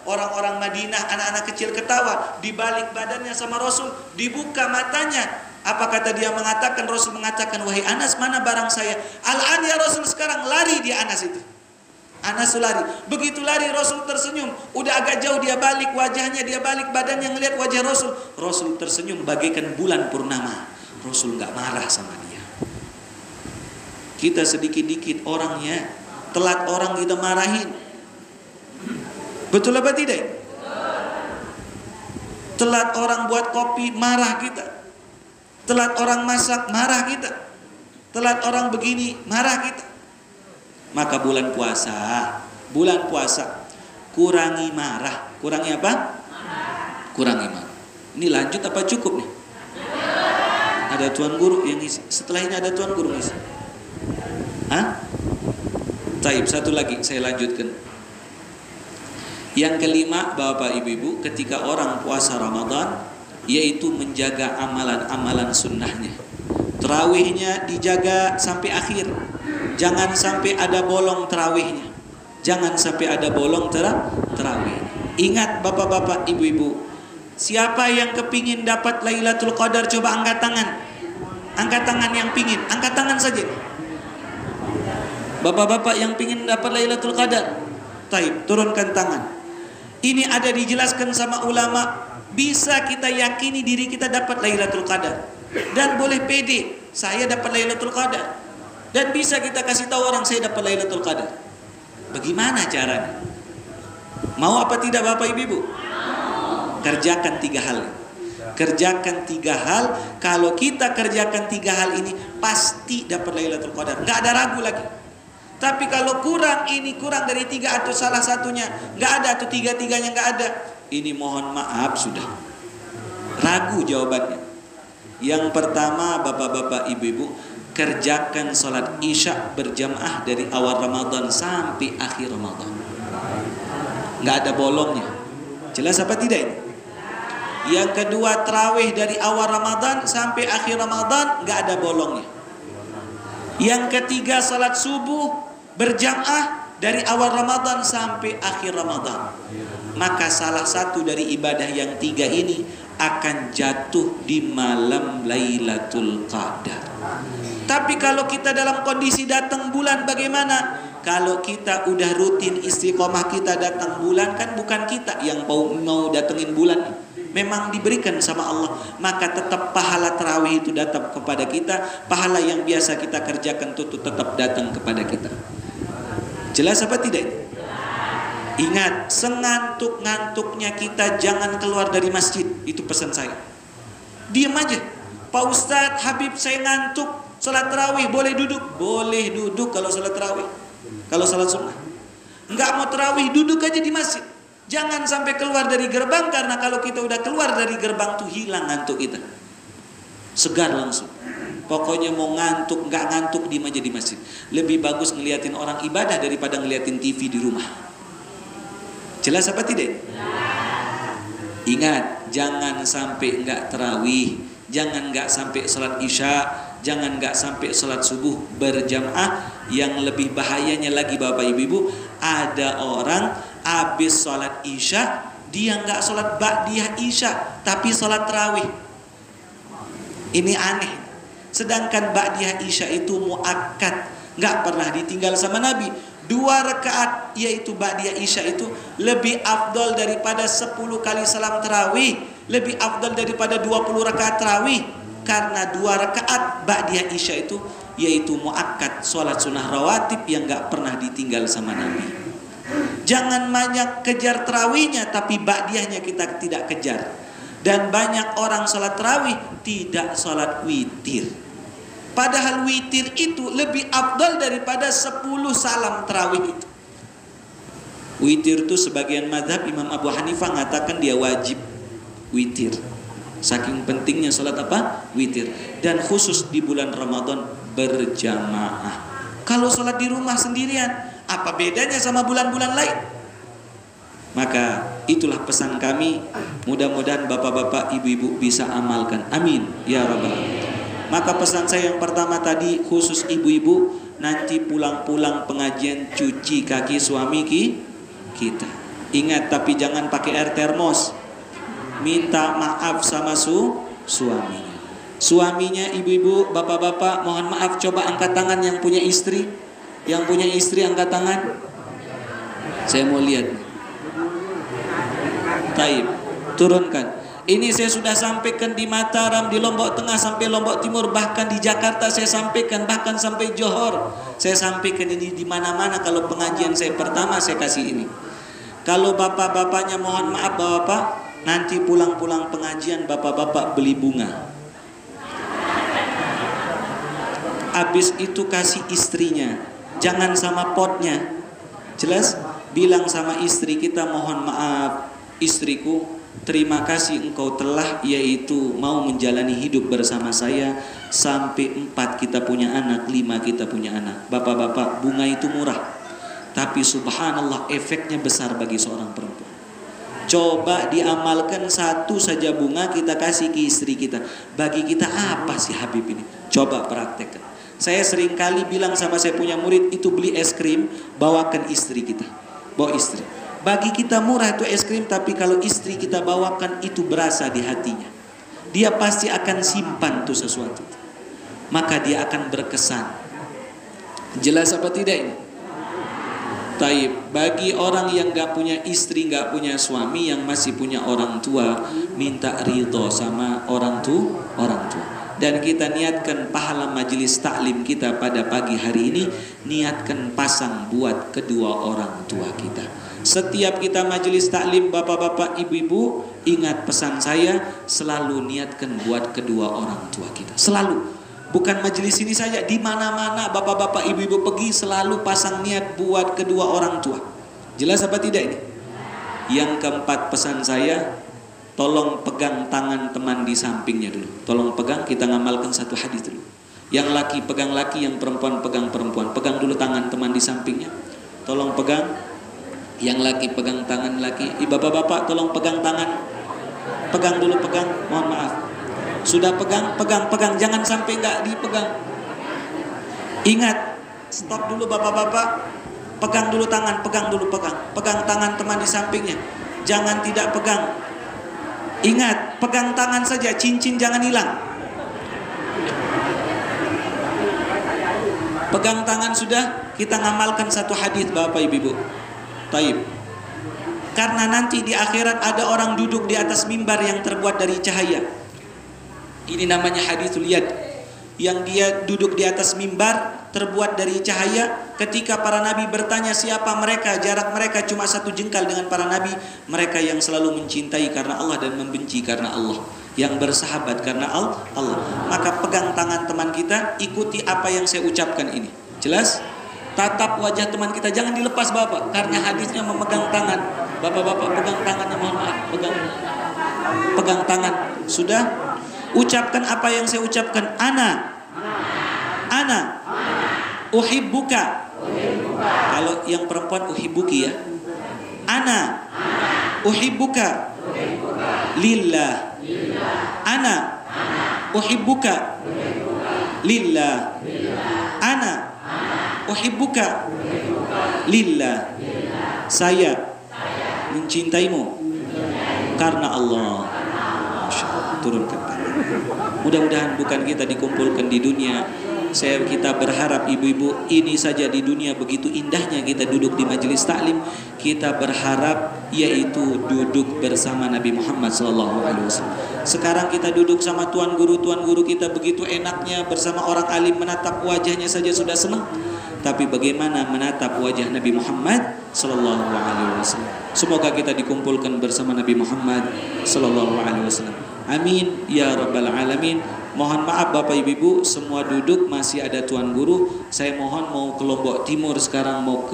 Orang-orang Madinah, anak-anak kecil ketawa. Dibalik badannya sama Rasul, dibuka matanya. Apa kata dia? Mengatakan, Rasul mengatakan, wahai Anas, mana barang saya? Al-an ya Rasul, sekarang lari dia Anas itu. Anas lari. Begitu lari Rasul tersenyum. Udah agak jauh dia balik wajahnya, dia balik badannya ngelihat wajah Rasul. Rasul tersenyum bagaikan bulan purnama. Rasul nggak marah sama dia. Kita sedikit-dikit orangnya telat orang kita marahin. Betul apa tidak? Telat orang buat kopi, marah kita. Telat orang masak, marah kita. telat orang begini, marah kita. Maka bulan puasa kurangi marah. Kurangi apa? Kurangi marah. Ini lanjut apa cukup nih? Ada tuan guru yang isi. Setelah ini ada tuan guru isi. Hah? Taib, satu lagi saya lanjutkan. Yang kelima, Bapak Ibu, ketika orang puasa Ramadan, yaitu menjaga amalan-amalan sunnahnya. Terawihnya dijaga sampai akhir. Jangan sampai ada bolong terawihnya. Jangan sampai ada bolong terawih. Ingat Bapak-bapak, Ibu-ibu, siapa yang kepingin dapat Lailatul Qadar, coba angkat tangan. Angkat tangan yang pingin, angkat tangan saja. Bapak-bapak yang pingin dapat Lailatul Qadar, taib, turunkan tangan. Ini ada dijelaskan sama ulama, bisa kita yakini diri kita dapat Lailatul Qadar. Dan boleh pede, saya dapat Lailatul Qadar. Dan bisa kita kasih tahu orang, saya dapat Lailatul Qadar. Bagaimana caranya? Mau apa tidak Bapak Ibu? Kerjakan 3 hal. Kerjakan 3 hal. Kalau kita kerjakan 3 hal ini, pasti dapat Lailatul Qadar. Nggak ada ragu lagi. Tapi kalau kurang dari 3 atau salah satunya nggak ada, atau 3-3-nya nggak ada, ini mohon maaf sudah ragu jawabannya. Yang pertama, Bapak-bapak, Ibu-ibu, kerjakan sholat isya berjamaah dari awal Ramadan sampai akhir Ramadan. Nggak ada bolongnya. Jelas apa tidak ini? Yang kedua, tarawih dari awal Ramadan sampai akhir Ramadan, nggak ada bolongnya. Yang ketiga, salat subuh berjamaah dari awal Ramadan sampai akhir Ramadan. Maka salah satu dari ibadah yang 3 ini akan jatuh di malam Lailatul Qadar. Tapi kalau kita dalam kondisi datang bulan bagaimana? Kalau kita udah rutin istiqomah, kita datang bulan, kan bukan kita yang mau datengin bulan, memang diberikan sama Allah. Maka tetap pahala tarawih itu datang kepada kita. Pahala yang biasa kita kerjakan itu tetap datang kepada kita. Jelas apa tidak? Ingat, sengantuk-ngantuknya kita jangan keluar dari masjid. Itu pesan saya. Diam aja. Pak Ustadz, Habib saya ngantuk, salat tarawih boleh duduk? Boleh duduk kalau salat tarawih. Kalau salat sunnah enggak mau tarawih, duduk aja di masjid. Jangan sampai keluar dari gerbang, karena kalau kita udah keluar dari gerbang tuh hilang ngantuk kita. Segar langsung. Pokoknya mau ngantuk, enggak ngantuk, diam aja di masjid. Lebih bagus ngeliatin orang ibadah daripada ngeliatin TV di rumah. Jelas apa tidak? Ingat, jangan sampai enggak tarawih, jangan enggak sampai salat isya, jangan enggak sampai salat subuh berjamaah. Yang lebih bahayanya lagi Bapak Ibu, ada orang habis salat isya dia enggak salat ba'diyah isya tapi salat tarawih. Ini aneh. Sedangkan ba'diyah isya itu muakkad, enggak pernah ditinggal sama Nabi. 2 rakaat yaitu ba'diyah isya itu lebih afdal daripada 10 kali salam tarawih, lebih afdal daripada 20 rakaat tarawih. Karena 2 rakaat ba'diyah isya itu yaitu muakkad, sholat sunnah rawatib yang gak pernah ditinggal sama Nabi. Jangan banyak kejar tarawihnya, tapi ba'diyahnya kita tidak kejar. Dan banyak orang sholat tarawih tidak sholat witir. Padahal witir itu lebih afdal daripada 10 salam tarawih itu. Witir itu sebagian mazhab Imam Abu Hanifah mengatakan dia wajib witir. Saking pentingnya salat apa? Witir. Dan khusus di bulan Ramadan berjamaah. Kalau salat di rumah sendirian, apa bedanya sama bulan-bulan lain? Maka itulah pesan kami. Mudah-mudahan bapak-bapak, ibu-ibu bisa amalkan. Amin ya rabbal alamin. Maka pesan saya yang pertama tadi khusus ibu-ibu, nanti pulang-pulang pengajian cuci kaki suami kita. Ingat, tapi jangan pakai air termos. Minta maaf sama suaminya. Suaminya, ibu-ibu, bapak-bapak, mohon maaf, coba angkat tangan yang punya istri. Yang punya istri angkat tangan. Saya mau lihat. Taib, turunkan. Ini saya sudah sampaikan di Mataram, di Lombok Tengah sampai Lombok Timur, bahkan di Jakarta saya sampaikan, bahkan sampai Johor. Saya sampaikan ini di mana-mana. Kalau pengajian saya pertama saya kasih ini. Kalau bapak-bapaknya mohon maaf bapak, nanti pulang-pulang pengajian bapak-bapak beli bunga. Habis itu kasih istrinya, jangan sama potnya. Jelas? Bilang sama istri kita, mohon maaf istriku, terima kasih engkau telah yaitu mau menjalani hidup bersama saya sampai 4 kita punya anak, 5 kita punya anak. Bapak-bapak, bunga itu murah, tapi subhanallah efeknya besar bagi seorang perempuan. Coba diamalkan, satu saja bunga kita kasih ke istri kita, bagi kita apa sih Habib ini? Coba praktekkan. Saya sering kali bilang sama saya punya murid itu, beli es krim, bawakan istri kita, bawa istri. Bagi kita murah itu es krim, tapi kalau istri kita bawakan itu berasa di hatinya. Dia pasti akan simpan tuh sesuatu, maka dia akan berkesan. Jelas apa tidak ini? Taib. Bagi orang yang gak punya istri, gak punya suami, yang masih punya orang tua, minta ridho sama orang tua. Dan kita niatkan pahala majelis taklim kita pada pagi hari ini, niatkan pasang buat kedua orang tua kita. Setiap kita majelis taklim, bapak-bapak, ibu-ibu, ingat pesan saya, selalu niatkan buat kedua orang tua kita. Selalu. Bukan majelis ini saja, di mana-mana bapak-bapak, ibu-ibu pergi selalu pasang niat buat kedua orang tua. Jelas apa tidak ini? Yang keempat pesan saya, tolong pegang tangan teman di sampingnya dulu. Tolong pegang, kita ngamalkan satu hadis dulu. Yang laki pegang laki, yang perempuan pegang perempuan. Pegang dulu tangan teman di sampingnya. Tolong pegang. Yang laki pegang tangan laki. Bapak-bapak tolong pegang tangan. Pegang dulu, pegang. Mohon maaf. Sudah pegang, jangan sampai nggak dipegang. Ingat, stop dulu bapak-bapak. Pegang dulu tangan, pegang tangan teman di sampingnya. Jangan tidak pegang. Ingat, pegang tangan saja, cincin jangan hilang. Pegang tangan sudah, kita ngamalkan satu hadis bapak ibu. Taib. Karena nanti di akhirat ada orang duduk di atas mimbar yang terbuat dari cahaya. Ini namanya haditsul yad, yang dia duduk di atas mimbar terbuat dari cahaya. Ketika para nabi bertanya siapa mereka, jarak mereka cuma 1 jengkal dengan para nabi. Mereka yang selalu mencintai karena Allah dan membenci karena Allah, yang bersahabat karena Allah. Maka pegang tangan teman kita, ikuti apa yang saya ucapkan ini. Jelas? Tatap wajah teman kita, jangan dilepas bapak, karena hadisnya memegang tangan. Bapak-bapak pegang tangannya, mohon maaf, pegang tangan. Sudah? Ucapkan apa yang saya ucapkan. Ana uhibbuka. Kalau yang perempuan uhibbuki ya. Ana uhibbuka lillah. Ana uhibbuka lillah. Ana uhibbuka lillah. Saya mencintaimu karena Allah. Turunkan tangan. Mudah-mudahan bukan kita dikumpulkan di dunia. Kita berharap ibu-ibu ini saja di dunia begitu indahnya kita duduk di majelis taklim. Kita berharap yaitu duduk bersama Nabi Muhammad SAW. Sekarang kita duduk sama tuan guru kita begitu enaknya bersama orang alim, menatap wajahnya saja sudah senang. Tapi bagaimana menatap wajah Nabi Muhammad SAW? Semoga kita dikumpulkan bersama Nabi Muhammad SAW. Amin ya rabbal alamin. Mohon maaf bapak ibu, semua duduk, masih ada tuan guru. Saya mohon mau ke Lombok Timur sekarang, mau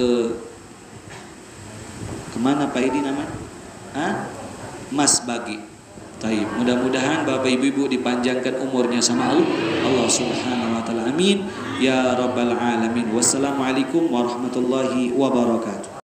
kemana Pak Edi namanya? Mas Bagi. Taib. Mudah-mudahan bapak ibu dipanjangkan umurnya sama Allah Subhanahu wa taala. Amin ya rabbal alamin. Wassalamualaikum warahmatullahi wabarakatuh.